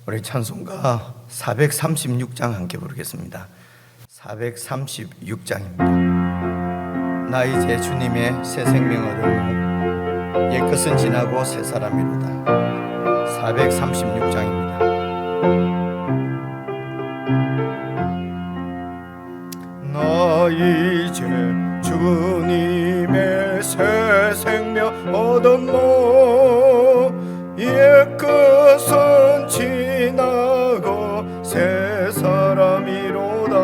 우리 찬송가 436장 함께 부르겠습니다. 436장입니다. 나 이제 주님의 새 생명 얻으며 옛것은 지나고 새 사람이로다. 436장입니다. 나 이제 주님의 새 생명 얻었노. 옛것은 지나고 새 사람이로다.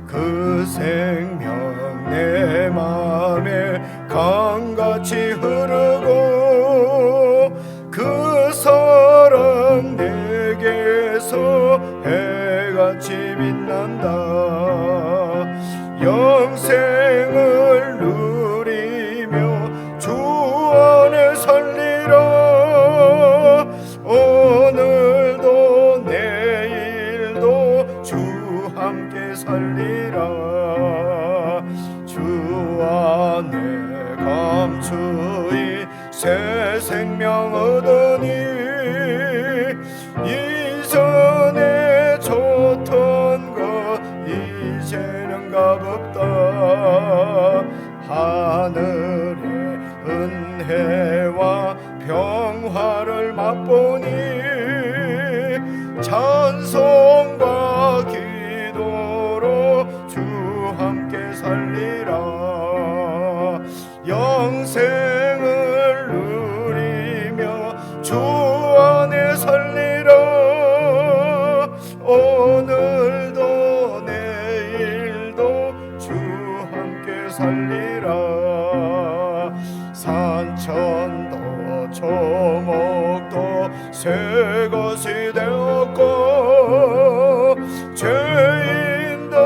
그 생명 내 맘에 강같이 흐르고 그 사랑 내게서 해같이 빛난다. 영생을 누리며 주 안에 살리라. 오늘도 내일도 주 함께 살리라. 주 안에 감추이 새 생명 얻으니 이전에 좋던 것 이제는 값없다. 하늘의 은혜와 평화를 맛보니 찬송과 기도로 주 함께 살리라. 영생을 누리며 주 안에 살리라. 오늘도 내일도 주 함께 살리라. 산천도 초목도 새 것이 되었고 죄인도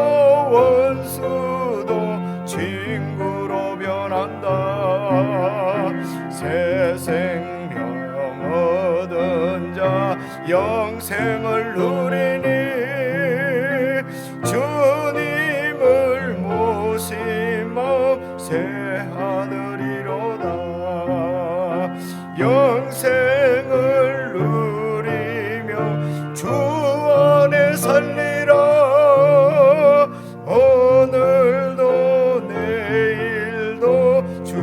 원수도 친구로 변한다. 새 생명 얻은 자 영생을 누리니 주님을 모시며 새 하늘이로다. 영생을 누리며 주 안에 살리라. 오늘도 내일도 주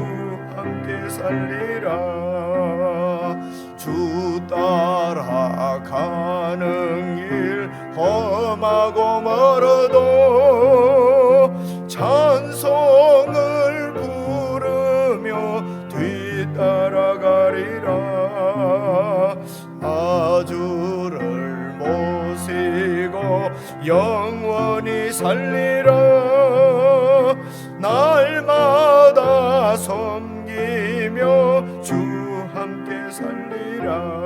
함께 살리라. 주 따라가는 길 험하고 멀어도 찬송을 부르며 뒤따라가리라. 아주를 모시고 영원히 살리라. 날마다 섬기며 주 함께 살리라.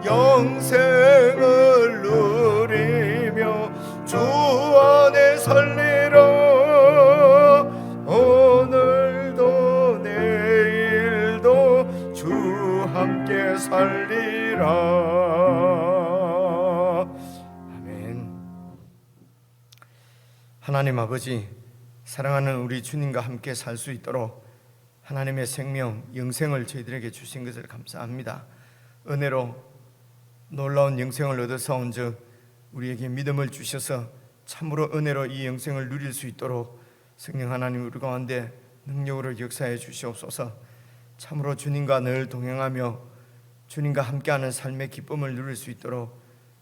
영생을 누리며 주 안에 살리라. 오늘도 내일도 주 함께 살리라. 아멘. 하나님 아버지, 사랑하는 우리 주님과 함께 살 수 있도록 하나님의 생명, 영생을 저희들에게 주신 것을 감사합니다. 은혜로 놀라운 영생을 얻어서온즉 우리에게 믿음을 주셔서 참으로 은혜로 이 영생을 누릴 수 있도록 성령 하나님 우리 가운데 능력으로 역사해 주시옵소서. 참으로 주님과 늘 동행하며 주님과 함께하는 삶의 기쁨을 누릴 수 있도록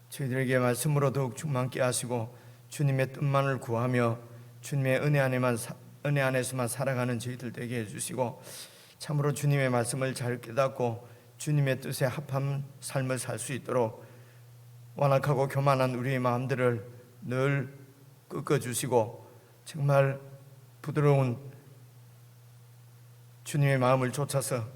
저희들에게 말씀으로 더욱 충만케 하시고 주님의 뜻만을 구하며 주님의 은혜 안에서만 살아가는 저희들 되게 해주시고 참으로 주님의 말씀을 잘 깨닫고 주님의 뜻에 합한 삶을 살 수 있도록 완악하고 교만한 우리의 마음들을 늘 꺾어주시고 정말 부드러운 주님의 마음을 좇아서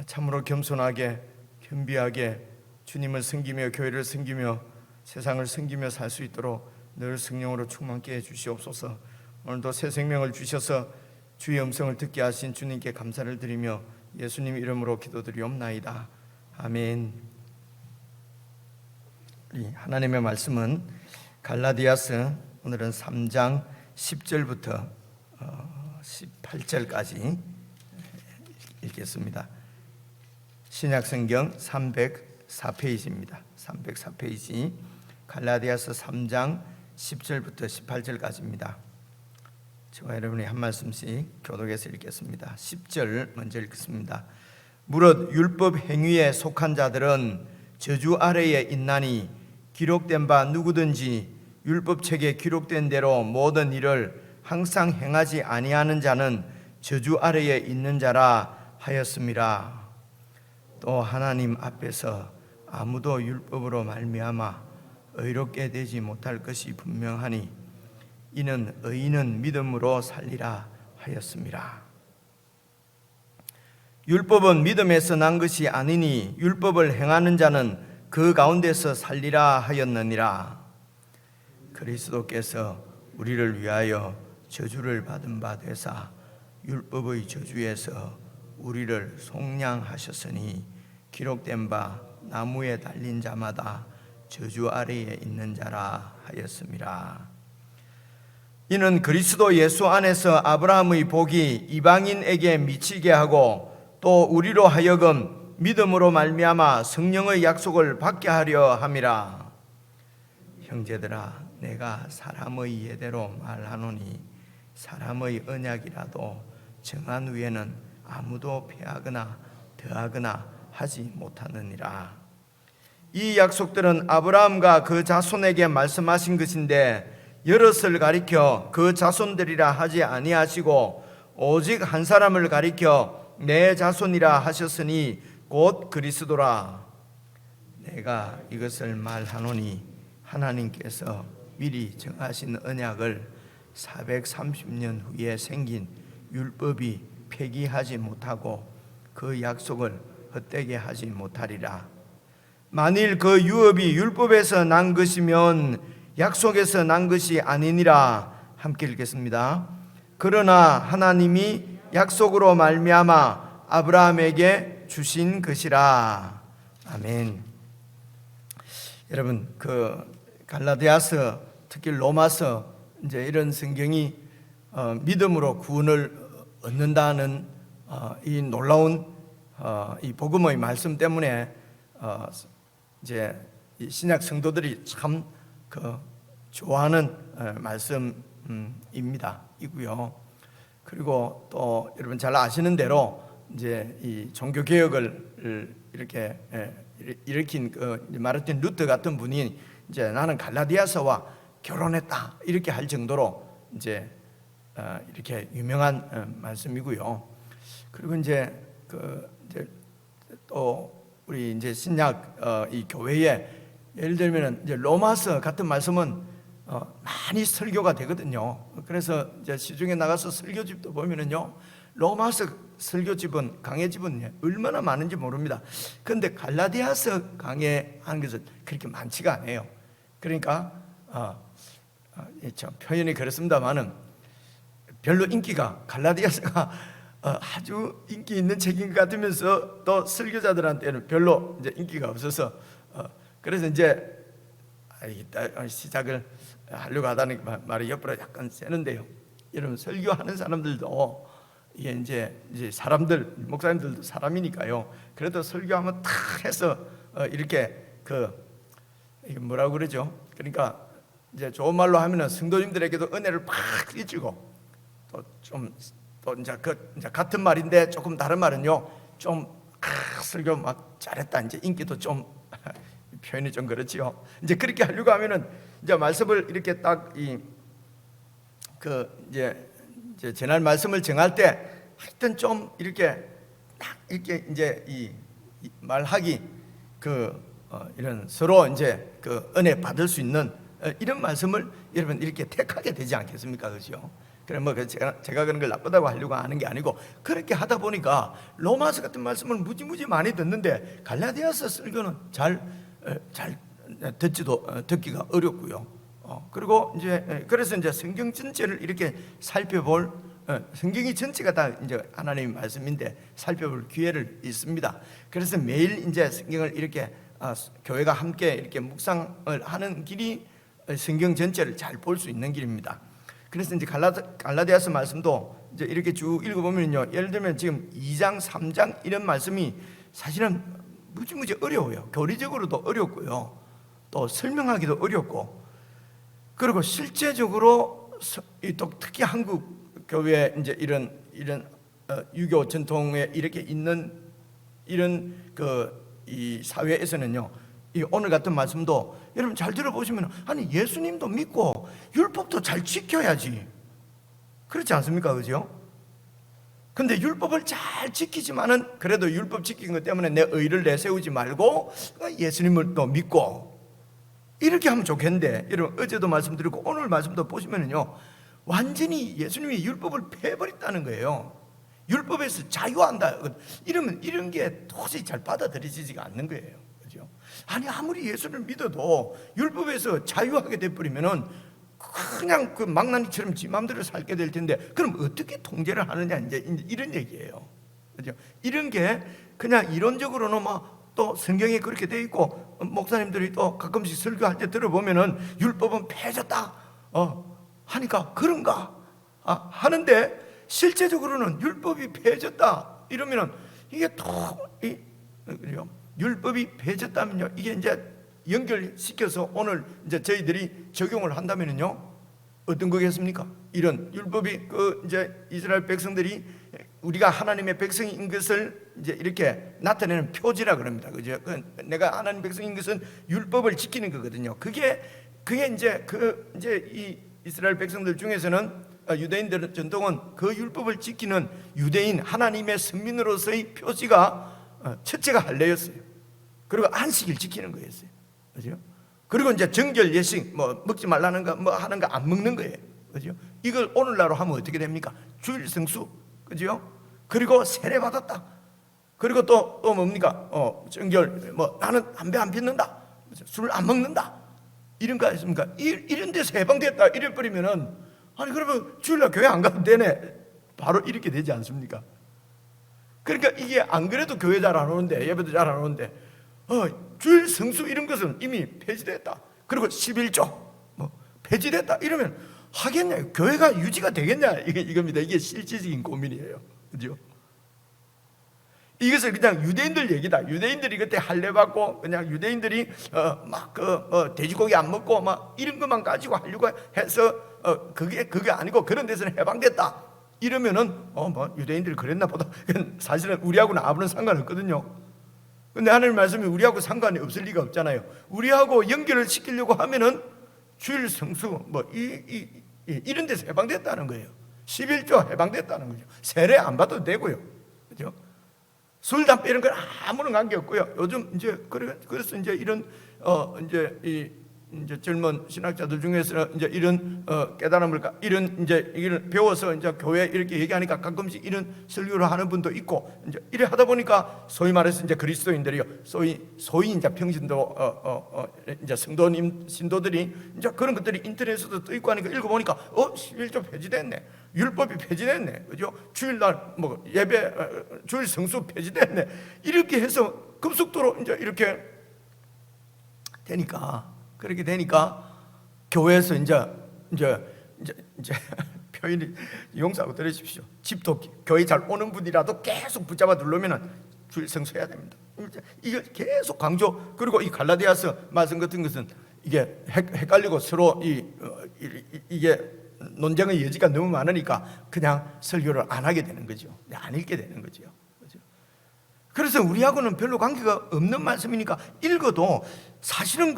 참으로 겸손하게 겸비하게 주님을 섬기며 교회를 섬기며 세상을 섬기며 살 수 있도록 늘 성령으로 충만케 해주시옵소서. 오늘도 새 생명을 주셔서 주의 음성을 듣게 하신 주님께 감사를 드리며 예수님 이름으로 기도드리옵나이다. 아멘. 하나님의 말씀은 갈라디아서 오늘은 3장 10절부터 18절까지 읽겠습니다. 신약성경 304페이지입니다. 304페이지 갈라디아서 3장 10절부터 18절까지입니다. 저와 여러분이 한 말씀씩 교독해서 읽겠습니다. 10절 먼저 읽겠습니다. 무릇 율법 행위에 속한 자들은 저주 아래에 있나니 기록된 바 누구든지 율법책에 기록된 대로 모든 일을 항상 행하지 아니하는 자는 저주 아래에 있는 자라 하였음이라. 또 하나님 앞에서 아무도 율법으로 말미암아 의롭게 되지 못할 것이 분명하니 이는 의인은 믿음으로 살리라 하였음이라. 율법은 믿음에서 난 것이 아니니 율법을 행하는 자는 그 가운데서 살리라 하였느니라. 그리스도께서 우리를 위하여 저주를 받은 바 되사 율법의 저주에서 우리를 속량하셨으니 기록된 바 나무에 달린 자마다 저주 아래에 있는 자라 하였음이라. 이는 그리스도 예수 안에서 아브라함의 복이 이방인에게 미치게 하고 또 우리로 하여금 믿음으로 말미암아 성령의 약속을 받게 하려 함이라. 형제들아, 내가 사람의 예대로 말하노니 사람의 언약이라도 정한 후에는 아무도 패하거나 더하거나 하지 못하느니라. 이 약속들은 아브라함과 그 자손에게 말씀하신 것인데 여럿을 가리켜 그 자손들이라 하지 아니하시고 오직 한 사람을 가리켜 내 자손이라 하셨으니 곧 그리스도라. 내가 이것을 말하노니 하나님께서 미리 정하신 언약을 430년 후에 생긴 율법이 폐기하지 못하고 그 약속을 헛되게 하지 못하리라. 만일 그 유업이 율법에서 난 것이면 약속에서 난 것이 아니니라. 함께 읽겠습니다. 그러나 하나님이 약속으로 말미암아 아브라함에게 주신 것이라. 아멘. 여러분, 그 갈라디아서, 특히 로마서, 이제 이런 성경이 믿음으로 구원을 얻는다는 이 놀라운 이 복음의 말씀 때문에 이제 이 신약 성도들이 참 좋아하는 말씀입니다. 이고요. 그리고 또 여러분 잘 아시는 대로 이제 이 종교 개혁을 이렇게 일으킨 마르틴 루터 같은 분이 이제 나는 갈라디아서와 결혼했다 이렇게 할 정도로 이제 이렇게 유명한 말씀이고요. 그리고 이제 또 우리 이제 신약 이 교회에 예를 들면 이제 로마서 같은 말씀은 많이 설교가 되거든요. 그래서 이제 시중에 나가서 설교집도 보면은요, 로마서 설교집은 강해집은 얼마나 많은지 모릅니다. 그런데 갈라디아서 강해하는 것은 그렇게 많지가 않아요. 그러니까 참 표현이 그렇습니다만은 별로 인기가 갈라디아서가 아주 인기 있는 책인 것 같으면서 또 설교자들한테는 별로 이제 인기가 없어서 그래서 이제 시작을 하려고 하다니 말이 옆으로 약간 세는데요. 여러분, 설교하는 사람들도 이게 이제 사람들, 목사님들도 사람이니까요. 그래도 설교하면 탁 해서 이렇게 이게 뭐라고 그러죠? 그러니까 이제 좋은 말로 하면은 성도님들에게도 은혜를 팍 끼치고 또 이제 같은 말인데 조금 다른 말은요, 좀 설교 막 잘했다, 이제 인기도 좀 표현이 좀 그렇지요. 이제 그렇게 하려고 하면은 이제 말씀을 이렇게 딱 이제 전할 말씀을 정할 때 하여튼 좀 이렇게 딱 이렇게 이제 이 말하기 이런 서로 이제 은혜 받을 수 있는 이런 말씀을 여러분 이렇게 택하게 되지 않겠습니까? 그렇죠? 그래 뭐 제가 그런 걸 나쁘다고 하려고 하는 게 아니고, 그렇게 하다 보니까 로마서 같은 말씀을 무지무지 많이 듣는데 갈라디아서 설교는 잘 듣기가 어렵고요. 그리고 이제 그래서 이제 성경 전체를 이렇게 살펴볼 성경이 전체가 다 이제 하나님의 말씀인데 살펴볼 기회를 있습니다. 그래서 매일 이제 성경을 이렇게 교회가 함께 이렇게 묵상을 하는 길이 성경 전체를 잘 볼 수 있는 길입니다. 그래서 이제 갈라디아서 말씀도 이제 이렇게 쭉 읽어보면요, 예를 들면 지금 2장, 3장 이런 말씀이 사실은 무지무지 어려워요. 교리적으로도 어렵고요, 또 설명하기도 어렵고, 그리고 실제적으로 또 특히 한국 교회 이제 이런 유교 전통에 이렇게 있는 이런 이 사회에서는요, 이 오늘 같은 말씀도 여러분 잘 들어보시면, 아니 예수님도 믿고 율법도 잘 지켜야지, 그렇지 않습니까? 그죠? 근데 율법을 잘 지키지만은 그래도 율법 지킨 것 때문에 내 의를 내세우지 말고 예수님을 또 믿고 이렇게 하면 좋겠는데, 여러분 어제도 말씀드리고 오늘 말씀도 보시면은요, 완전히 예수님이 율법을 폐해버렸다는 거예요. 율법에서 자유한다 이러면 이런 게 도저히 잘 받아들여지지가 않는 거예요. 그죠? 아니 아무리 예수를 믿어도 율법에서 자유하게 돼버리면은 그냥 그 망나니처럼 지 마음대로 살게 될 텐데, 그럼 어떻게 통제를 하느냐, 이제 이런 얘기예요. 그죠? 이런 게 그냥 이론적으로는 또 성경에 그렇게 돼 있고, 목사님들이 또 가끔씩 설교할 때 들어보면은 율법은 폐해졌다 하니까 그런가 하는데, 실제적으로는 율법이 폐해졌다 이러면은 이게 율법이 폐해졌다면요, 이게 이제 연결시켜서 오늘 이제 저희들이 적용을 한다면은요, 어떤 거겠습니까? 이런 율법이 이제 이스라엘 백성들이 우리가 하나님의 백성인 것을 이제 이렇게 나타내는 표지라 그럽니다. 그죠? 내가 하나님 백성인 것은 율법을 지키는 거거든요. 그게 이제 이 이스라엘 백성들 중에서는 유대인들 전통은 그 율법을 지키는 유대인 하나님의 선민으로서의 표지가 첫째가 할례였어요. 그리고 안식일 지키는 거였어요. 그죠? 그리고 이제 정결 예식, 먹지 말라는 거, 하는 거 안 먹는 거예요. 그죠? 이걸 오늘날로 하면 어떻게 됩니까? 주일 성수, 그죠? 그리고 세례 받았다. 그리고 또 뭡니까? 정결, 나는 담배 안 피는다, 술 안 먹는다, 이런 거 아닙니까? 이런 데서 해방됐다 이래버리면은, 아니 그러면 주일날 교회 안 가도 되네, 바로 이렇게 되지 않습니까? 그러니까 이게 안 그래도 교회 잘 안 오는데, 예배도 잘 안 오는데, 주일 성수 이런 것은 이미 폐지됐다, 그리고 11조 폐지됐다 이러면 하겠냐, 교회가 유지가 되겠냐, 이겁니다. 이게 실질적인 고민이에요. 그죠? 이것을 그냥 유대인들 얘기다. 유대인들이 그때 할례 받고 그냥 유대인들이 돼지고기 안 먹고 이런 것만 가지고 하려고 해서 그게 아니고 그런 데서는 해방됐다 이러면은 유대인들이 그랬나 보다. 사실은 우리하고는 아무런 상관없거든요. 근데 하나님 말씀이 우리하고 상관이 없을 리가 없잖아요. 우리하고 연결을 시키려고 하면은 주일 성수 이런 데서 해방됐다는 거예요. 11조 해방됐다는 거죠. 세례 안 받아도 되고요. 그죠? 술, 담배 이런 건 아무런 관계 없고요. 요즘 이제 그래서 이제 이런 이제 젊은 신학자들 중에서 이제 이런 깨달음을 이런 이제 이걸 배워서 이제 교회 이렇게 얘기하니까 가끔씩 이런 설교를 하는 분도 있고, 이제 이래 하다 보니까 소위 말해서 이제 그리스도인들이요, 소위 이제 평신도 이제 성도님 신도들이 이제 그런 것들이 인터넷에도 떠 있고 하니까 읽어보니까 11조 폐지됐네, 율법이 폐지됐네, 그죠? 주일날 예배 주일 성수 폐지됐네, 이렇게 해서 급속도로 이제 이렇게 되니까, 그렇게 되니까 교회에서 이제 표현이 용서하고 들으십시오. 집도 교회 잘 오는 분이라도 계속 붙잡아 누르면은 주일 성수해야 됩니다. 이거 계속 강조. 그리고 이 갈라디아서 말씀 같은 것은 이게 헷갈리고 서로 이게 논쟁의 여지가 너무 많으니까 그냥 설교를 안 하게 되는 거죠. 안 읽게 되는 거죠. 그래서 우리하고는 별로 관계가 없는 말씀이니까 읽어도 사실은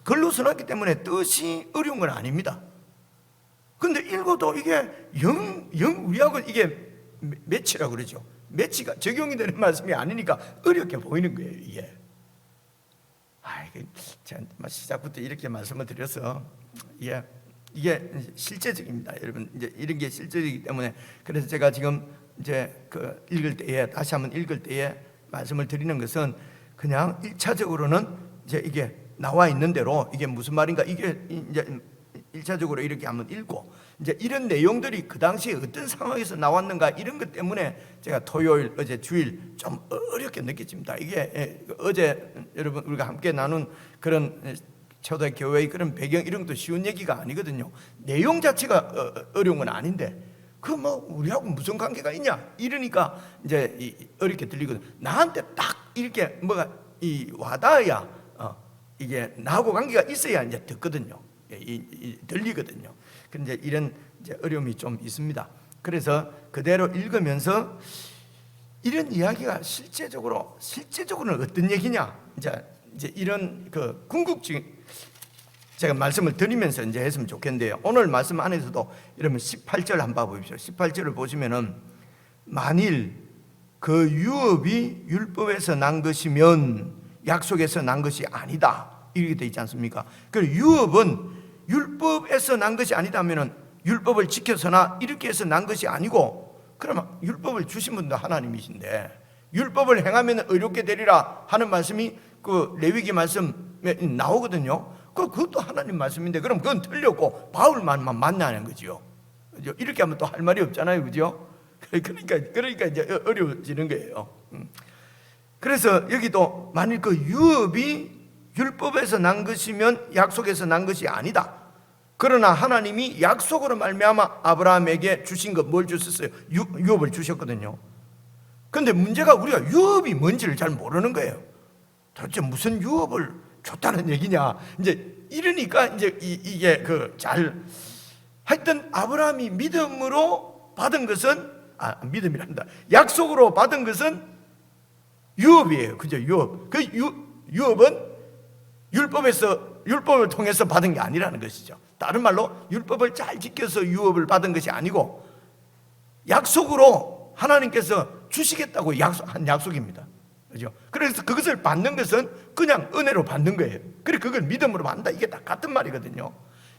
글로 써놨기 때문에 뜻이 어려운 건 아닙니다. 근데 읽어도 이게 우리하고 이게 매치라고 그러죠. 매치가 적용이 되는 말씀이 아니니까 어렵게 보이는 거예요, 이게. 제가 시작부터 이렇게 말씀을 드려서 이게 실제적입니다, 여러분. 이제 이런 게 실제적이기 때문에, 그래서 제가 지금 이제 읽을 때에, 다시 한번 읽을 때에 말씀을 드리는 것은 그냥 1차적으로는 이제 이게 나와 있는 대로 이게 무슨 말인가, 이게 이제 1차적으로 이렇게 한번 읽고, 이제 이런 내용들이 그 당시에 어떤 상황에서 나왔는가, 이런 것 때문에 제가 토요일, 어제 주일 좀 어렵게 느껴집니다. 이게 어제 여러분 우리가 함께 나눈 그런 초대 교회의 그런 배경, 이런 것도 쉬운 얘기가 아니거든요. 내용 자체가 어려운 건 아닌데 우리하고 무슨 관계가 있냐, 이러니까 이제 어렵게 들리거든. 나한테 딱 이렇게 뭐가 이 와닿아야 이게 나하고 관계가 있어야 이제 듣거든요. 들리거든요. 그런데 이런 이제 어려움이 좀 있습니다. 그래서 그대로 읽으면서 이런 이야기가 실제적으로는 어떤 얘기냐, 이제 이런 그 궁극적인 제가 말씀을 드리면서 이제 했으면 좋겠는데요. 오늘 말씀 안에서도 여러분 18절 한번 봐보십시오. 18절을 보시면은 만일 그 유업이 율법에서 난 것이면 약속에서 난 것이 아니다, 이렇게 되어 있지 않습니까? 그 유업은 율법에서 난 것이 아니다면은 율법을 지켜서나 이렇게 해서 난 것이 아니고, 그러면 율법을 주신 분도 하나님이신데 율법을 행하면 의롭게 되리라 하는 말씀이 그 레위기 말씀에 나오거든요. 그것도 하나님 말씀인데 그럼 그건 틀렸고 바울만만 만나는 거죠. 이렇게 하면 또 할 말이 없잖아요, 그죠? 그러니까 이제 어려워지는 거예요. 그래서 여기도 만일 그 유업이 율법에서 난 것이면 약속에서 난 것이 아니다. 그러나 하나님이 약속으로 말미암아 아브라함에게 주신 것 뭘 주셨어요? 유업을 주셨거든요. 그런데 문제가 우리가 유업이 뭔지를 잘 모르는 거예요. 도대체 무슨 유업을 줬다는 얘기냐? 이제 이러니까 이제 이게 하여튼 아브라함이 믿음으로 받은 것은 믿음이란다. 약속으로 받은 것은 유업이에요. 그죠? 유업. 그 유업은 율법을 통해서 받은 게 아니라는 것이죠. 다른 말로 율법을 잘 지켜서 유업을 받은 것이 아니고 약속으로 하나님께서 주시겠다고 한 약속입니다. 그죠? 그래서 그것을 받는 것은 그냥 은혜로 받는 거예요. 그래 그걸 믿음으로 받는다, 이게 다 같은 말이거든요.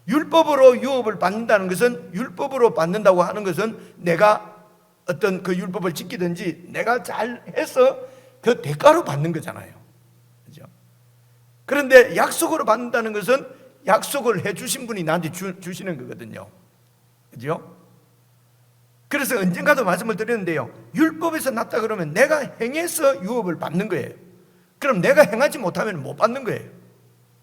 율법으로 유업을 받는다는 것은, 율법으로 받는다고 하는 것은 내가 어떤 그 율법을 지키든지 내가 잘해서 그 대가로 받는 거잖아요. 그죠? 그런데 약속으로 받는다는 것은 약속을 해주신 분이 나한테 주시는 거거든요. 그죠? 그래서 언젠가도 말씀을 드렸는데요, 율법에서 났다 그러면 내가 행해서 유업을 받는 거예요. 그럼 내가 행하지 못하면 못 받는 거예요.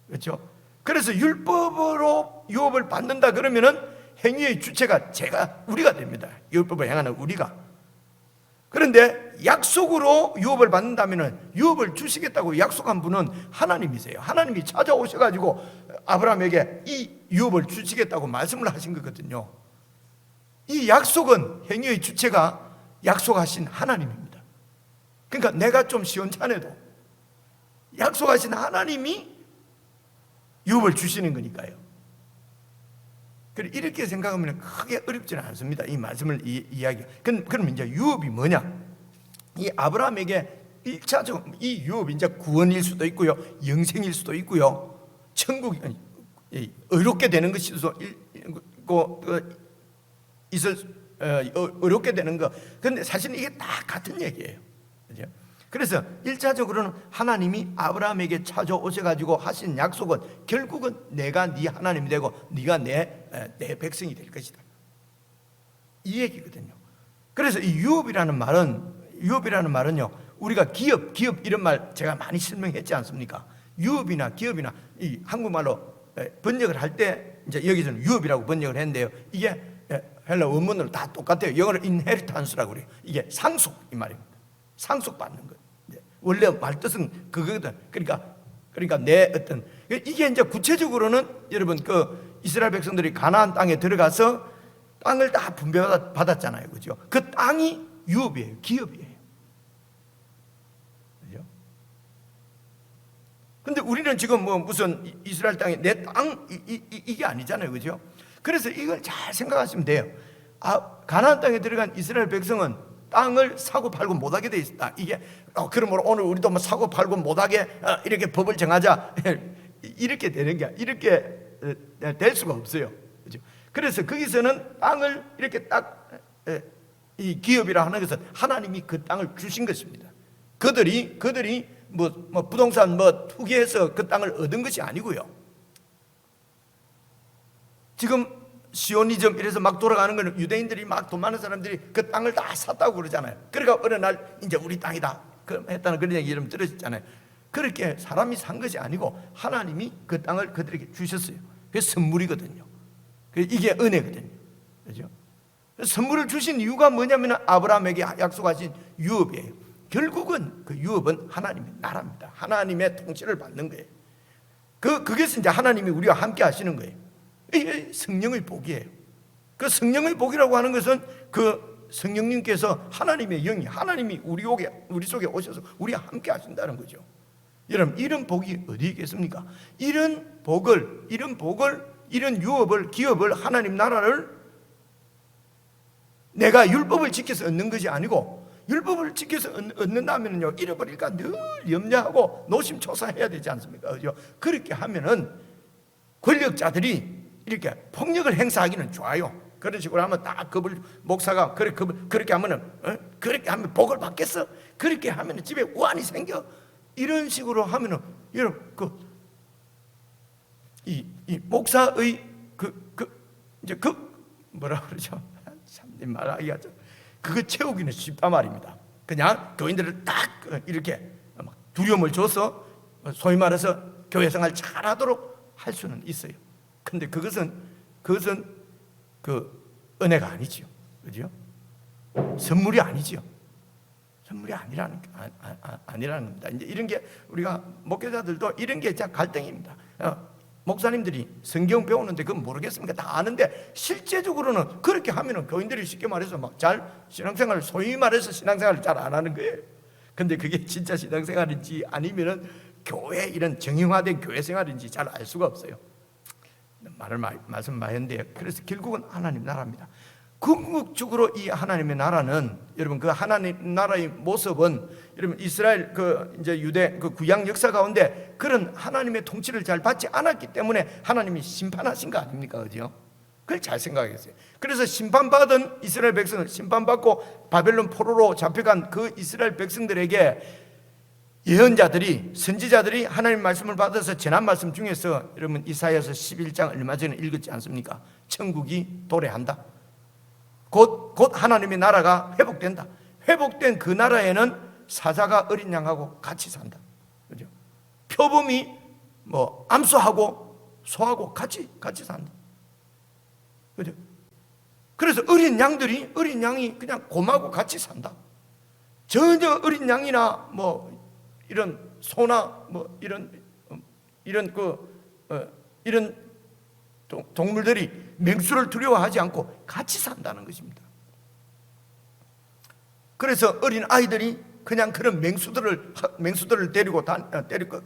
그렇죠? 그래서 율법으로 유업을 받는다 그러면은 행위의 주체가 우리가 됩니다. 율법을 행하는 우리가. 그런데 약속으로 유업을 받는다면은 유업을 주시겠다고 약속한 분은 하나님이세요. 하나님이 찾아오셔가지고 아브라함에게 이 유업을 주시겠다고 말씀을 하신 거거든요. 이 약속은 행위의 주체가 약속하신 하나님입니다. 그러니까 내가 좀 시원찮아도 약속하신 하나님이 유업을 주시는 거니까요. 이렇게 생각하면 크게 어렵지는 않습니다. 이 말씀을 이야기. 그럼 이제 유업이 뭐냐? 이 아브라함에게 1차적으로 이 유업이 이제 구원일 수도 있고요, 영생일 수도 있고요, 천국이 의롭게 되는 것이 어렵게 되는 거. 그런데 사실 이게 다 같은 얘기예요. 그죠? 그래서 1차적으로는 하나님이 아브라함에게 찾아오셔가지고 하신 약속은 결국은 내가 네 하나님이 되고 네가 내 백성이 될 것이다, 이 얘기거든요. 그래서 이 유업이라는 말은요, 우리가 기업 이런 말 제가 많이 설명했지 않습니까? 유업이나 기업이나 이 한국말로 번역을 할 때 이제 여기서는 유업이라고 번역을 했는데요, 이게 헬라 원문으로 다 똑같아요. 영어로 inheritance라고 그래요. 이게 상속, 이 말입니다. 상속받는 것. 원래 말뜻은 그거거든. 그러니까 내 어떤, 이게 이제 구체적으로는 여러분 그 이스라엘 백성들이 가나안 땅에 들어가서 땅을 다 분배받았잖아요. 그죠? 그 땅이 유업이에요. 기업이에요. 그죠? 근데 우리는 지금 뭐 무슨 이스라엘 땅에 내 땅 이게 아니잖아요. 그죠? 그래서 이걸 잘 생각하시면 돼요. 가나안 땅에 들어간 이스라엘 백성은 땅을 사고 팔고 못하게 돼 있다. 이게 그러므로 오늘 우리도 뭐 사고 팔고 못하게 이렇게 법을 정하자, 이렇게 되는 게 이렇게 될 수가 없어요. 그렇죠? 그래서 거기서는 땅을 이렇게 딱 이 기업이라 하는 것은 하나님이 그 땅을 주신 것입니다. 그들이 뭐 부동산 투기해서 그 땅을 얻은 것이 아니고요. 지금 시오니즘 이래서 막 돌아가는 거는 유대인들이 막 돈 많은 사람들이 그 땅을 다 샀다고 그러잖아요. 그러니까 어느 날 이제 우리 땅이다 했다는 그런 얘기 여러분 들으셨잖아요. 그렇게 사람이 산 것이 아니고 하나님이 그 땅을 그들에게 주셨어요. 그게 선물이거든요. 이게 은혜거든요. 그렇죠? 선물을 주신 이유가 뭐냐면 아브라함에게 약속하신 유업이에요. 결국은 그 유업은 하나님의 나라입니다. 하나님의 통치를 받는 거예요. 그것은 이제 하나님이 우리와 함께 하시는 거예요. 이게 성령의 복이에요. 그 성령의 복이라고 하는 것은 그 성령님께서 하나님의 영이, 하나님이 우리 속에 오셔서 우리와 함께 하신다는 거죠. 여러분, 이런 복이 어디 있겠습니까? 이런 복을, 이런 유업을, 기업을, 하나님 나라를 내가 율법을 지켜서 얻는 것이 아니고, 율법을 지켜서 얻는다면요, 잃어버릴까 늘 염려하고 노심초사해야 되지 않습니까? 그죠? 그렇게 하면은 권력자들이 이렇게 폭력을 행사하기는 좋아요. 그런 식으로 하면 딱 목사가 그렇게 하면은 그렇게 하면 복을 받겠어? 그렇게 하면은 집에 우환이 생겨? 이런 식으로 하면은 여러분 이 목사의 이제 뭐라 그러죠? 참 말하기가 좀 그거 채우기는 쉽단 말입니다. 그냥 교인들을 딱 이렇게 두려움을 줘서 소위 말해서 교회 생활 잘하도록 할 수는 있어요. 근데 그것은 그 은혜가 아니지요. 그죠? 선물이 아니지요. 선물이 아니라는 겁니다. 이제 이런 게 우리가 목회자들도 이런 게 진짜 갈등입니다. 목사님들이 성경 배우는데 그건 모르겠습니까? 다 아는데 실제적으로는 그렇게 하면은 교인들이 쉽게 말해서 막 잘 신앙생활을, 소위 말해서 신앙생활을 잘 안 하는 거예요. 근데 그게 진짜 신앙생활인지 아니면은 교회 이런 정형화된 교회 생활인지 잘 알 수가 없어요. 말씀 많이 했는데, 그래서 결국은 하나님 나라입니다. 궁극적으로 이 하나님의 나라는, 여러분, 그 하나님 나라의 모습은, 여러분, 이스라엘 이제 유대 구약 역사 가운데 그런 하나님의 통치를 잘 받지 않았기 때문에 하나님이 심판하신 거 아닙니까? 그죠? 그걸 잘 생각하겠어요. 그래서 심판받은 이스라엘 백성을, 심판받고 바벨론 포로로 잡혀간 그 이스라엘 백성들에게 예언자들이, 선지자들이 하나님 말씀을 받아서 전한 말씀 중에서, 여러분, 이사야서 11장 얼마 전에 읽었지 않습니까? 천국이 도래한다. 곧 하나님의 나라가 회복된다. 회복된 그 나라에는 사자가 어린 양하고 같이 산다. 그죠? 표범이 암소하고 소하고 같이 산다. 그죠? 그래서 어린 양이 그냥 곰하고 같이 산다. 전혀 어린 양이나 이런 소나 이런 동물들이 맹수를 두려워하지 않고 같이 산다는 것입니다. 그래서 어린 아이들이 그냥 그런 맹수들을 데리고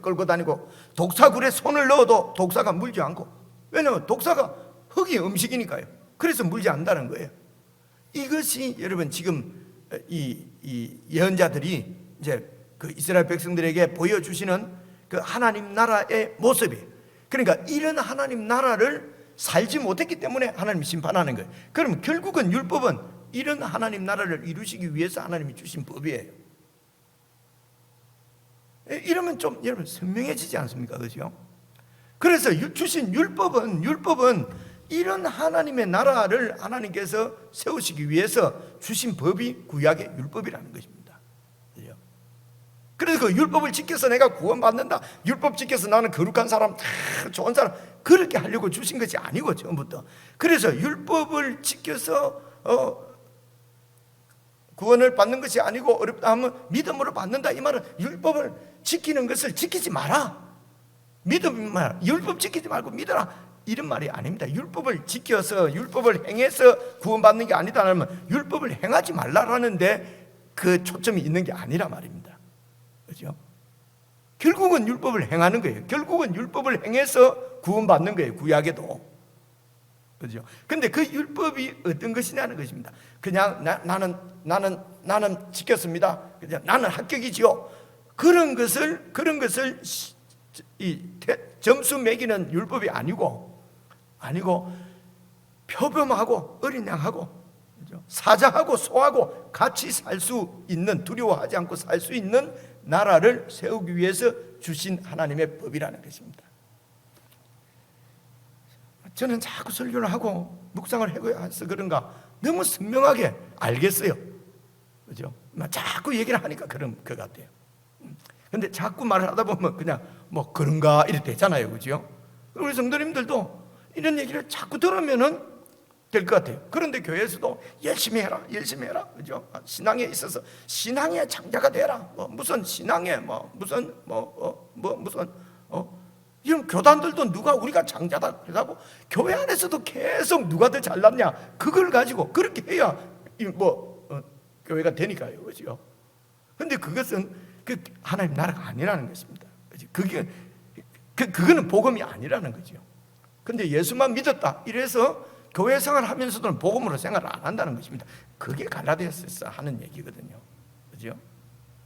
끌고 다니고, 독사굴에 손을 넣어도 독사가 물지 않고, 왜냐하면 독사가 흙이 음식이니까요. 그래서 물지 않는다는 거예요. 이것이 여러분 지금 이 예언자들이 이제 그 이스라엘 백성들에게 보여주시는 그 하나님 나라의 모습이에요. 그러니까 이런 하나님 나라를 살지 못했기 때문에 하나님이 심판하는 거예요. 그럼 결국은 율법은 이런 하나님 나라를 이루시기 위해서 하나님이 주신 법이에요. 이러면 좀 여러분 선명해지지 않습니까? 그죠? 그래서 주신 율법은 이런 하나님의 나라를 하나님께서 세우시기 위해서 주신 법이 구약의 율법이라는 것입니다. 그래서 그 율법을 지켜서 내가 구원받는다, 율법 지켜서 나는 거룩한 사람, 좋은 사람, 그렇게 하려고 주신 것이 아니고 처음부터. 그래서 율법을 지켜서 구원을 받는 것이 아니고, 어렵다 하면 믿음으로 받는다, 이 말은 율법을 지키는 것을 지키지 마라, 율법 지키지 말고 믿어라, 이런 말이 아닙니다. 율법을 지켜서 율법을 행해서 구원받는 게 아니다 하면 율법을 행하지 말라라는데 그 초점이 있는 게 아니라 말입니다. 그죠? 결국은 율법을 행하는 거예요. 결국은 율법을 행해서 구원받는 거예요. 구약에도. 그죠? 근데 그 율법이 어떤 것이냐는 것입니다. 그냥 나는 지켰습니다. 그냥 나는 합격이지요. 그런 것을 점수 매기는 율법이 아니고 표범하고 어린 양하고, 그죠? 사자하고 소하고 같이 살 수 있는, 두려워하지 않고 살 수 있는 나라를 세우기 위해서 주신 하나님의 법이라는 것입니다. 저는 자꾸 설교를 하고 묵상을 해서 그런가 너무 선명하게 알겠어요. 그죠? 자꾸 얘기를 하니까 그런 것 같아요. 근데 자꾸 말을 하다 보면 그냥 그런가 이렇게 되잖아요. 그죠? 우리 성도님들도 이런 얘기를 자꾸 들으면은 될 것 같아요. 그런데 교회에서도 열심히 해라, 열심히 해라, 그죠? 신앙에 있어서 신앙의 장자가 되라. 뭐 무슨 신앙에 무슨 이런 교단들도 누가 우리가 장자다 그러고 교회 안에서도 계속 누가 더 잘났냐 그걸 가지고 그렇게 해야 교회가 되니까요, 그죠? 근데 그것은 하나님 나라가 아니라는 것입니다. 그거는 복음이 아니라는 거죠. 근데 예수만 믿었다 이래서 교회 생활하면서도 복음으로 생활을 안 한다는 것입니다. 그게 갈라디아서에서 하는 얘기거든요, 그죠?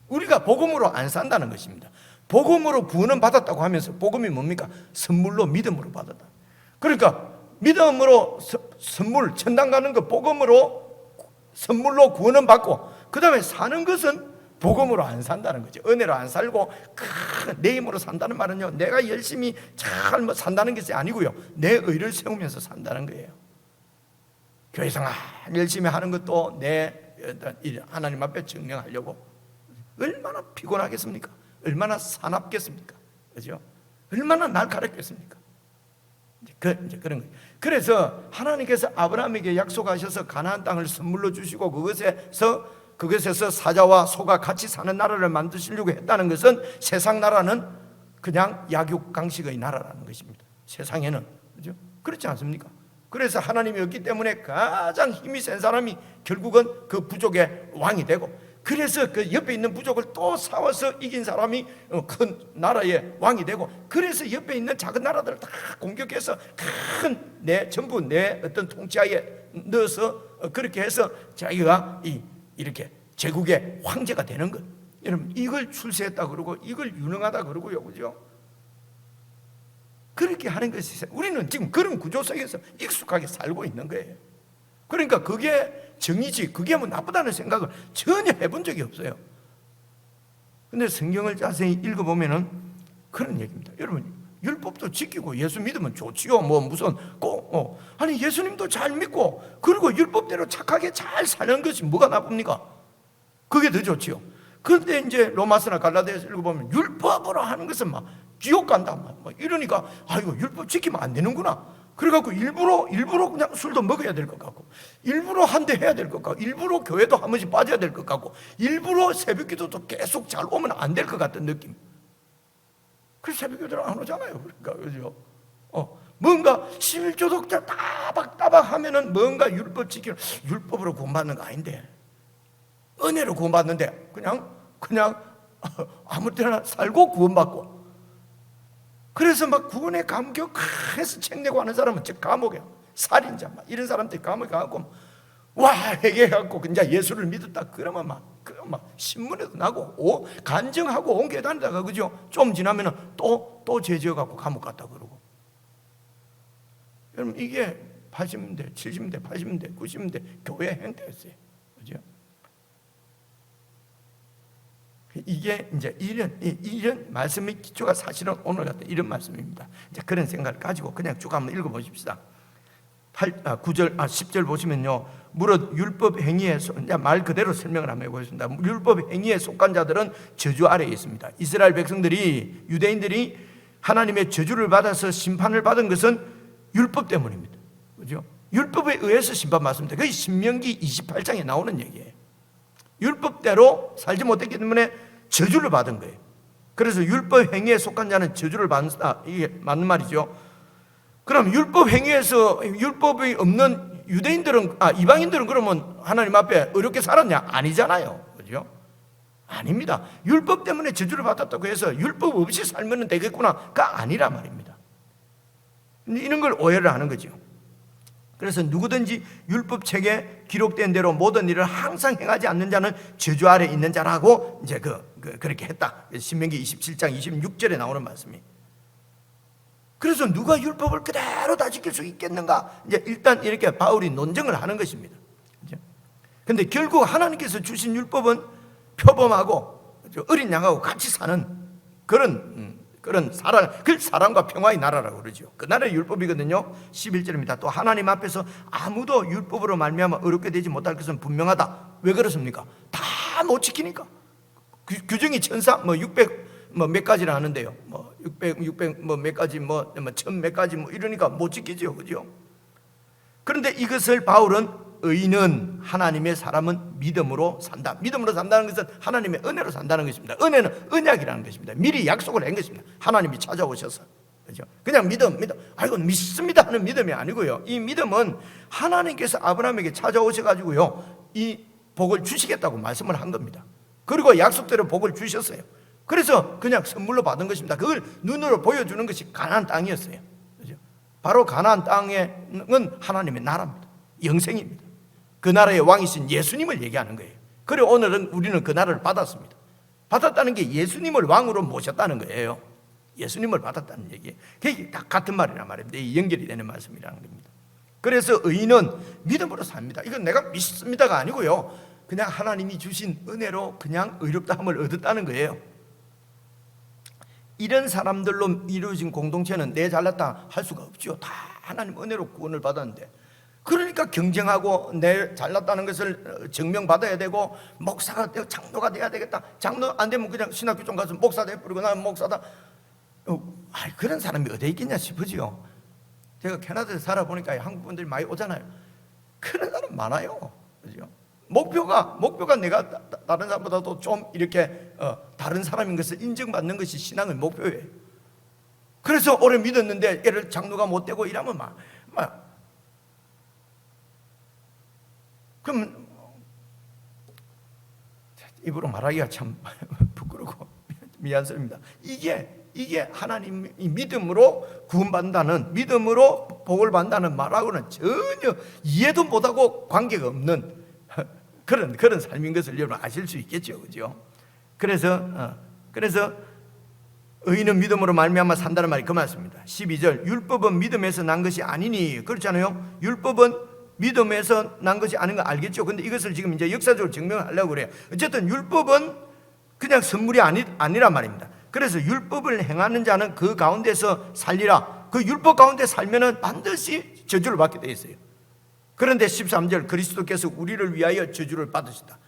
우리가 복음으로 안 산다는 것입니다. 복음으로 구원은 받았다고 하면서 복음이 뭡니까? 선물로 믿음으로 받았다. 그러니까 믿음으로 선물 천당 가는 거 복음으로 선물로 구원은 받고 그 다음에 사는 것은 복음으로 안 산다는 거죠. 은혜로 안 살고 내 힘으로 산다는 말은요, 내가 열심히 잘 산다는 것이 아니고요, 내 의를 세우면서 산다는 거예요. 교회생활 열심히 하는 것도 내 하나님 앞에 증명하려고 얼마나 피곤하겠습니까? 얼마나 사납겠습니까? 그죠? 얼마나 날카롭겠습니까? 이제 그런 거예요. 그래서 하나님께서 아브라함에게 약속하셔서 가나안 땅을 선물로 주시고 그것에서 사자와 소가 같이 사는 나라를 만드시려고 했다는 것은 세상 나라는 그냥 약육강식의 나라라는 것입니다. 세상에는, 그죠? 그렇지 않습니까? 그래서 하나님이 없기 때문에 가장 힘이 센 사람이 결국은 그 부족의 왕이 되고, 그래서 그 옆에 있는 부족을 또 싸워서 이긴 사람이 큰 나라의 왕이 되고, 그래서 옆에 있는 작은 나라들을 다 공격해서 전부 내 어떤 통치하에 넣어서 그렇게 해서 자기가 이렇게 제국의 황제가 되는 것. 여러분, 이걸 출세했다 그러고 이걸 유능하다 그러고요, 그죠? 그렇게 하는 것이, 우리는 지금 그런 구조 속에서 익숙하게 살고 있는 거예요. 그러니까 그게 정의지, 그게 뭐 나쁘다는 생각을 전혀 해본 적이 없어요. 근데 성경을 자세히 읽어보면은 그런 얘기입니다. 여러분, 율법도 지키고 예수 믿으면 좋지요. 아니 예수님도 잘 믿고 그리고 율법대로 착하게 잘 사는 것이 뭐가 나쁩니까? 그게 더 좋지요. 그런데 이제 로마서나 갈라디아서 읽어보면 율법으로 하는 것은 막 지옥 간다 이러니까 이거 율법 지키면 안 되는구나. 그래갖고 일부러 그냥 술도 먹어야 될 것 같고, 일부러 한 대 해야 될 것 같고, 일부러 교회도 한 번씩 빠져야 될 것 같고, 일부러 새벽기도도 계속 잘 오면 안 될 것 같은 느낌. 그래서 새벽기도를 안 오잖아요. 그러니까, 그죠? 뭔가 11조독자 따박따박 하면은 뭔가 율법 지키는, 율법으로 구원받는 거 아닌데, 은혜로 구원받는데 그냥 아무 때나 살고 구원받고, 그래서 막 구원에 감격해서 책 내고 하는 사람은 즉 감옥에, 살인자 이런 사람들이 감옥에 가고 회개해갖고 이제 예수를 믿었다 그러면 막 신문에도 나고 간증하고 온 교단에다가, 그죠? 좀 지나면은 또 죄 지어갖고 감옥 갔다 그러고. 여러분, 이게 80년대, 70년대, 80년대, 90년대 교회 행태였어요, 그죠? 이게 이제 이런 말씀의 기초가 사실은 오늘 같은 이런 말씀입니다. 이제 그런 생각을 가지고 그냥 쭉 한번 읽어보십시다. 10절 보시면요, 무릇 율법 행위에 말 그대로 설명을 한번 해보겠습니다. 율법 행위에 속한 자들은 저주 아래에 있습니다. 이스라엘 백성들이, 유대인들이 하나님의 저주를 받아서 심판을 받은 것은 율법 때문입니다, 그죠? 율법에 의해서 심판받습니다. 그게 신명기 28장에 나오는 얘기예요. 율법대로 살지 못했기 때문에 저주를 받은 거예요. 그래서 율법 행위에 속한 자는 저주를 받는다, 이게 맞는 말이죠. 그럼 율법 행위에서 율법이 없는 이방인들은 그러면 하나님 앞에 어렵게 살았냐? 아니잖아요, 그죠? 아닙니다. 율법 때문에 저주를 받았다고 해서 율법 없이 살면 되겠구나가 아니라 말입니다. 이런 걸 오해를 하는 거죠. 그래서 누구든지 율법책에 기록된 대로 모든 일을 항상 행하지 않는 자는 저주 아래 있는 자라고 이제 그렇게 했다. 신명기 27장 26절에 나오는 말씀이. 그래서 누가 율법을 그대로 다 지킬 수 있겠는가? 이제 일단 이렇게 바울이 논증을 하는 것입니다. 그런데 결국 하나님께서 주신 율법은 표범하고 어린 양하고 같이 사는 그런 사랑과 평화의 나라라고 그러죠. 그 나라의 율법이거든요. 11절입니다. 또 하나님 앞에서 아무도 율법으로 말미암아 어렵게 되지 못할 것은 분명하다. 왜 그렇습니까? 다 못 지키니까. 규정이 천사 600 몇 가지를 하는데요. 600 몇 가지 1000 몇 가지 이러니까 못 지키죠, 그죠? 그런데 이것을 바울은 의인은 하나님의 사람은 믿음으로 산다. 믿음으로 산다는 것은 하나님의 은혜로 산다는 것입니다. 은혜는 언약이라는 것입니다. 미리 약속을 한 것입니다. 하나님이 찾아오셔서. 그죠? 그냥 믿음. 아이고 믿습니다 하는 믿음이 아니고요. 이 믿음은 하나님께서 아브라함에게 찾아오셔가지고요, 이 복을 주시겠다고 말씀을 한 겁니다. 그리고 약속대로 복을 주셨어요. 그래서 그냥 선물로 받은 것입니다. 그걸 눈으로 보여주는 것이 가나안 땅이었어요. 그죠? 바로 가나안 땅은 하나님의 나라입니다. 영생입니다. 그 나라의 왕이신 예수님을 얘기하는 거예요. 그리고 오늘은 우리는 그 나라를 받았습니다. 받았다는 게 예수님을 왕으로 모셨다는 거예요. 예수님을 받았다는 얘기예요. 그게 다 같은 말이란 말입니다. 이 연결이 되는 말씀이라는 겁니다. 그래서 의인은 믿음으로 삽니다. 이건 내가 믿습니다가 아니고요, 그냥 하나님이 주신 은혜로 그냥 의롭다함을 얻었다는 거예요. 이런 사람들로 이루어진 공동체는 내 잘났다 할 수가 없죠. 다 하나님 은혜로 구원을 받았는데, 그러니까 경쟁하고 내 잘났다는 것을 증명받아야 되고, 목사가 되고 장로가 돼야 되겠다. 장로 안 되면 그냥 신학교 좀 가서 목사 돼버리고 나는 목사다. 그런 사람이 어디에 있겠냐 싶으지요. 제가 캐나다에 살아보니까 한국 분들이 많이 오잖아요. 그런 사람 많아요. 그죠? 목표가 내가 다른 사람보다도 좀 이렇게 다른 사람인 것을 인정받는 것이 신앙의 목표예요. 그래서 오래 믿었는데 얘를 장로가 못 되고 이러면 그럼 입으로 말하기가 참 부끄럽고 미안스럽습니다. 이게 하나님이 믿음으로 구원받는다는, 믿음으로 복을 받는다는 말하고는 전혀 이해도 못하고 관계가 없는 그런 삶인 것을 여러분 아실 수 있겠죠, 그죠? 그래서 의인은 믿음으로 말미암아 산다는 말이 그 말씀입니다. 12절, 율법은 믿음에서 난 것이 아니니, 그렇잖아요. 율법은 믿음에서 난 것이 아닌 거 알겠죠? 근데 이것을 지금 이제 역사적으로 증명하려고 그래요. 어쨌든 율법은 그냥 선물이 아니란 말입니다. 그래서 율법을 행하는 자는 그 가운데서 살리라. 그 율법 가운데 살면은 반드시 저주를 받게 되어 있어요. 그런데 13절, 그리스도께서 우리를 위하여 저주를 받으시다.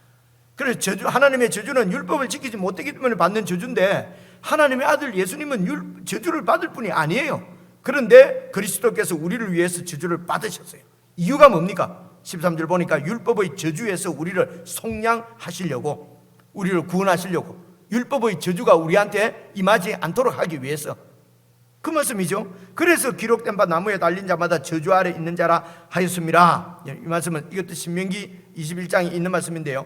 그래서 하나님의 저주는 율법을 지키지 못하기 때문에 받는 저주인데, 하나님의 아들 예수님은 저주를 받을 뿐이 아니에요. 그런데 그리스도께서 우리를 위해서 저주를 받으셨어요. 이유가 뭡니까? 13절 보니까 율법의 저주에서 우리를 속량하시려고, 우리를 구원하시려고, 율법의 저주가 우리한테 임하지 않도록 하기 위해서, 그 말씀이죠. 그래서 기록된 바 나무에 달린 자마다 저주 아래 있는 자라 하였습니다. 이 말씀은, 이것도 신명기 21장에 있는 말씀인데요,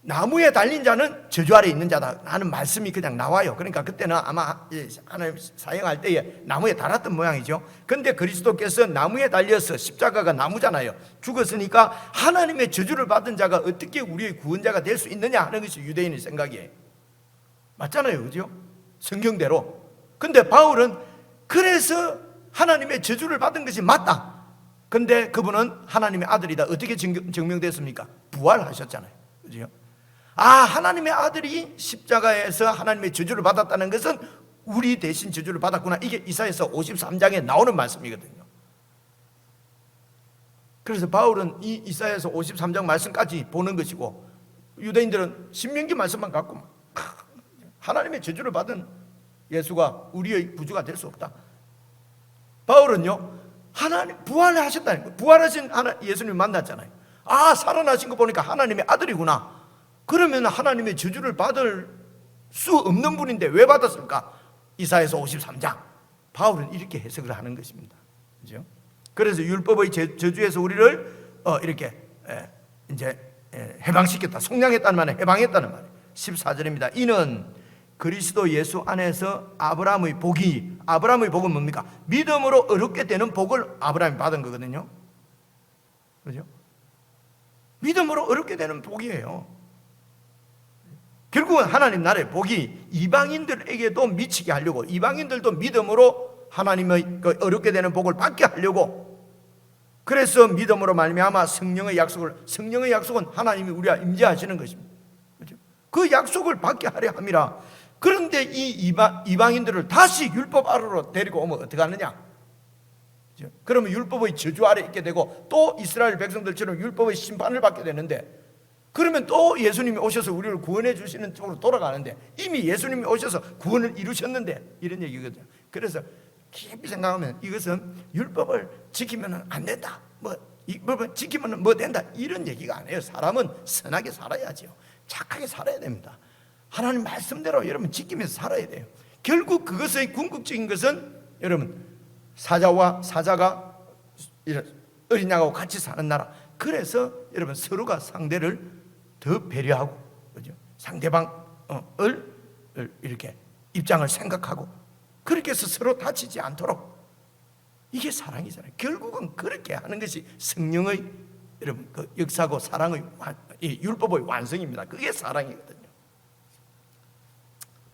나무에 달린 자는 저주 아래 있는 자다 하는 말씀이 그냥 나와요. 그러니까 그때는 아마 하나님 사형할 때에 나무에 달았던 모양이죠. 그런데 그리스도께서 나무에 달려서, 십자가가 나무잖아요, 죽었으니까 하나님의 저주를 받은 자가 어떻게 우리의 구원자가 될 수 있느냐 하는 것이 유대인의 생각이에요. 맞잖아요, 그죠? 성경대로. 근데 바울은 그래서 하나님의 저주를 받은 것이 맞다. 근데 그분은 하나님의 아들이다. 어떻게 증명됐습니까? 부활하셨잖아요, 그죠? 하나님의 아들이 십자가에서 하나님의 저주를 받았다는 것은 우리 대신 저주를 받았구나. 이게 이사야서 53장에 나오는 말씀이거든요. 그래서 바울은 이 이사야서 53장 말씀까지 보는 것이고, 유대인들은 신명기 말씀만 갖고 하나님의 저주를 받은 예수가 우리의 구주가 될 수 없다. 바울은요, 하나님 부활하셨다는 거예요. 부활하신 예수님 만났잖아요. 살아나신 거 보니까 하나님의 아들이구나. 그러면 하나님의 저주를 받을 수 없는 분인데 왜 받았을까? 이사야서 53장. 바울은 이렇게 해석을 하는 것입니다. 그죠? 그래서 율법의 저주에서 우리를 이렇게 이제 해방시켰다. 속량했다는 말은 해방했다는 말이에요. 14절입니다. 이는 그리스도 예수 안에서 아브라함의 복은 뭡니까? 믿음으로 어렵게 되는 복을 아브라함이 받은 거거든요. 그죠? 믿음으로 어렵게 되는 복이에요. 결국은 하나님 나라의 복이 이방인들에게도 미치게 하려고, 이방인들도 믿음으로 하나님의 어렵게 되는 복을 받게 하려고, 그래서 믿음으로 말미암아 성령의 약속은 하나님이 우리와 임재하시는 것입니다. 그렇죠? 그 약속을 받게 하려 함이라. 그런데 이 이방인들을 다시 율법 아래로 데리고 오면 어떻게 하느냐? 그렇죠? 그러면 율법의 저주 아래 있게 되고, 또 이스라엘 백성들처럼 율법의 심판을 받게 되는데, 그러면 또 예수님이 오셔서 우리를 구원해 주시는 쪽으로 돌아가는데, 이미 예수님이 오셔서 구원을 이루셨는데, 이런 얘기거든요. 그래서 깊이 생각하면 이것은 율법을 지키면 안 된다. 뭐 지키면 뭐 된다 이런 얘기가 아니에요. 사람은 선하게 살아야죠. 착하게 살아야 됩니다. 하나님 말씀대로 여러분 지키면서 살아야 돼요. 결국 그것의 궁극적인 것은 여러분 사자가 어린 양하고 같이 사는 나라. 그래서 여러분 서로가 상대를 더 배려하고, 그죠? 상대방을 이렇게 입장을 생각하고 그렇게 해서 서로 다치지 않도록, 이게 사랑이잖아요. 결국은 그렇게 하는 것이 성령의 여러분 그 역사고 사랑의 율법의 완성입니다. 그게 사랑이거든요.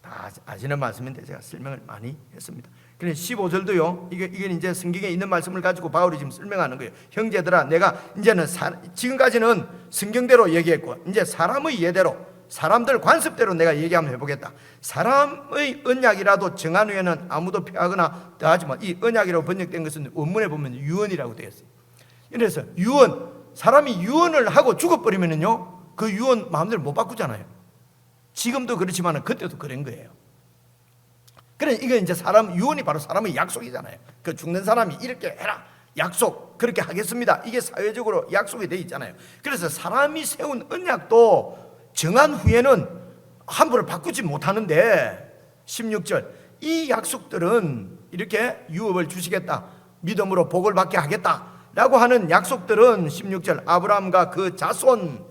다 아시는 말씀인데 제가 설명을 많이 했습니다. 그래서 15절도요. 이게 이제 성경에 있는 말씀을 가지고 바울이 지금 설명하는 거예요. 형제들아, 내가 이제는 지금까지는 성경대로 얘기했고 이제 사람의 예대로, 사람들 관습대로 내가 얘기 한번 해보겠다. 사람의 언약이라도 정한 후에는 아무도 폐하거나 더하지만, 이 언약이라고 번역된 것은 원문에 보면 유언이라고 되어 있어요. 그래서 유언, 사람이 유언을 하고 죽어버리면요 그 유언 마음대로 못 바꾸잖아요. 지금도 그렇지만 그때도 그런 거예요. 그래, 이게 이제 유언이 바로 사람의 약속이잖아요. 그 죽는 사람이 이렇게 해라, 약속 그렇게 하겠습니다, 이게 사회적으로 약속이 되어 있잖아요. 그래서 사람이 세운 언약도 정한 후에는 함부로 바꾸지 못하는데, 16절 이 약속들은 이렇게 유업을 주시겠다, 믿음으로 복을 받게 하겠다 라고 하는 약속들은 16절 아브라함과 그 자손,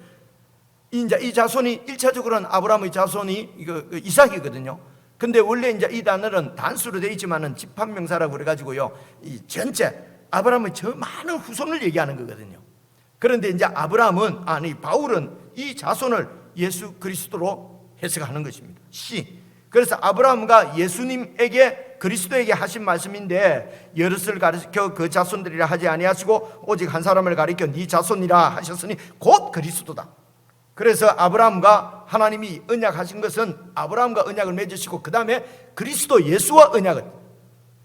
이제 이 자손이 1차적으로는 아브라함의 자손이 이삭이거든요. 근데 원래 이제 이 단어는 단수로 되어 있지만은 집합명사라고 그래가지고요, 이 전체 아브라함의 저 많은 후손을 얘기하는 거거든요. 그런데 이제 바울은 이 자손을 예수 그리스도로 해석하는 것입니다. 그래서 아브라함과 예수님에게, 그리스도에게 하신 말씀인데, 여럿을 가리켜 그 자손들이라 하지 아니하시고 오직 한 사람을 가리켜 네 자손이라 하셨으니 곧 그리스도다. 그래서 아브라함과 하나님이 언약하신 것은 아브라함과 언약을 맺으시고 그 다음에 그리스도 예수와 언약을,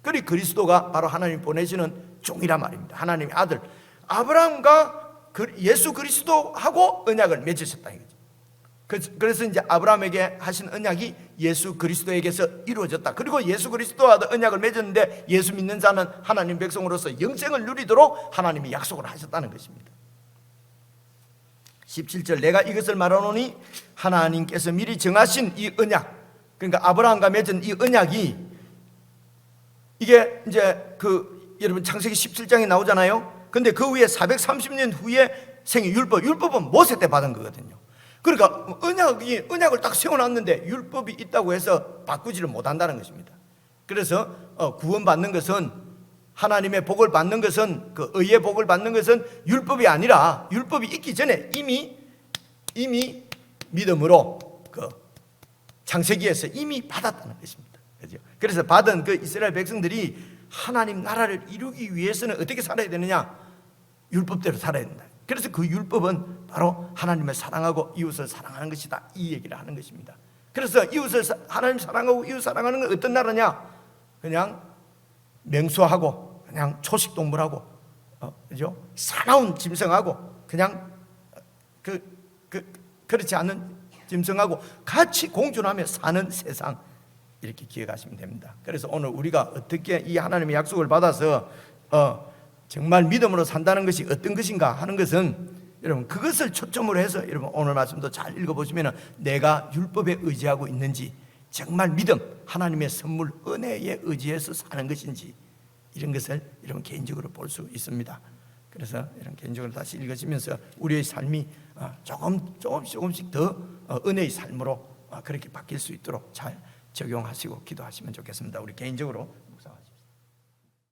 그리고 그리스도가 바로 하나님이 보내시는 종이란 말입니다. 하나님의 아들 아브라함과 예수 그리스도하고 언약을 맺으셨다 이거죠. 그래서 이제 아브라함에게 하신 언약이 예수 그리스도에게서 이루어졌다. 그리고 예수 그리스도와 언약을 맺었는데 예수 믿는 자는 하나님 백성으로서 영생을 누리도록 하나님이 약속을 하셨다는 것입니다. 17절 내가 이것을 말하노니 하나님께서 미리 정하신 이 언약, 그러니까 아브라함과 맺은 이 언약이, 이게 이제 여러분 창세기 17장에 나오잖아요. 근데 그 후에 430년 후에 생긴 율법은 모세 때 받은 거거든요. 그러니까 언약을 딱 세워놨는데 율법이 있다고 해서 바꾸지를 못한다는 것입니다. 그래서 구원받는 것은, 하나님의 복을 받는 것은, 그 의의 복을 받는 것은 율법이 아니라, 율법이 있기 전에 이미 믿음으로 그 창세기에서 이미 받았다는 것입니다. 그렇죠? 그래서 받은 그 이스라엘 백성들이 하나님 나라를 이루기 위해서는 어떻게 살아야 되느냐? 율법대로 살아야 된다. 그래서 그 율법은 바로 하나님을 사랑하고 이웃을 사랑하는 것이다, 이 얘기를 하는 것입니다. 그래서 하나님 사랑하고 이웃 사랑하는 건 어떤 나라냐? 그냥 맹수하고 그냥 초식동물하고 그죠? 사나운 짐승하고 그냥 그렇지 않은 짐승하고 같이 공존하며 사는 세상, 이렇게 기억하시면 됩니다. 그래서 오늘 우리가 어떻게 이 하나님의 약속을 받아서 정말 믿음으로 산다는 것이 어떤 것인가 하는 것은, 여러분 그것을 초점으로 해서 여러분 오늘 말씀도 잘 읽어보시면 내가 율법에 의지하고 있는지, 정말 믿음, 하나님의 선물 은혜에 의지해서 사는 것인지, 이런 것을 여러분 개인적으로 볼 수 있습니다. 그래서 이런 개인적으로 다시 읽으시면서 우리의 삶이 조금씩 더 은혜의 삶으로 그렇게 바뀔 수 있도록 잘 적용하시고 기도하시면 좋겠습니다. 우리 개인적으로